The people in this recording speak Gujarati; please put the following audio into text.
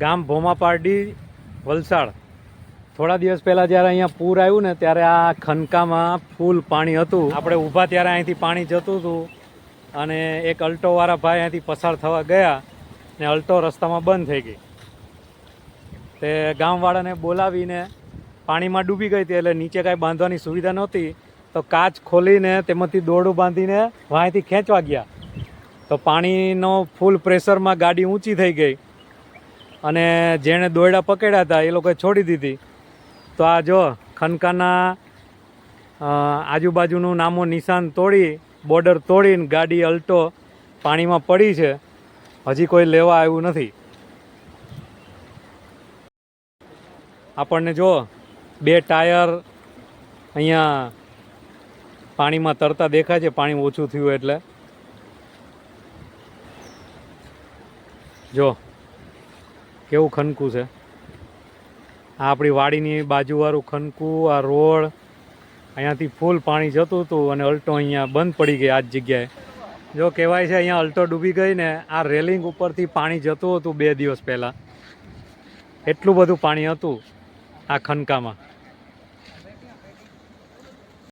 ગામ ભોમાપારડી વલસાડ. થોડા દિવસ પહેલાં જ્યારે અહીંયા પૂર આવ્યું ને ત્યારે આ ખનકામાં ફૂલ પાણી હતું. આપણે ઊભા ત્યારે અહીંથી પાણી જતું હતું અને એક અલ્ટોવાળા ભાઈ અહીંથી પસાર થવા ગયા ને અલ્ટો રસ્તામાં બંધ થઈ ગઈ. તે ગામવાળાને બોલાવીને પાણીમાં ડૂબી ગઈ હતી એટલે નીચે કાંઈ બાંધવાની સુવિધા નહોતી, તો કાચ ખોલીને તેમાંથી દોરડું બાંધીને વાંયથી ખેંચવા ગયા. તો પાણીનો ફૂલ પ્રેશરમાં ગાડી ઊંચી થઈ ગઈ અને જેણે દોરડા પકડ્યા હતા એ લોકોએ છોડી દીધી. તો આ જો ખનકાના આજુબાજુનું નામો નિશાન તોડી, બોર્ડર તોડીને ગાડી અલ્ટો પાણીમાં પડી છે. હજી કોઈ લેવા આવ્યું નથી. આપણને જો 2 ટાયર અહીંયા પાણીમાં તરતા દેખાય છે, પાણી ઓછું થયું એટલે. જો કેવું ખનકું છે. આ આપણી વાડીની બાજુવાળું ખનકું, આ રોડ અહીંયાથી ફૂલ પાણી જતું હતું અને અલ્ટો અહીંયા બંધ પડી ગઈ આ જ જગ્યાએ. જો કહેવાય છે અહીંયા અલ્ટો ડૂબી ગઈ ને આ રેલિંગ ઉપરથી પાણી જતું હતું 2 દિવસ પહેલાં. એટલું બધું પાણી હતું આ ખનકામાં.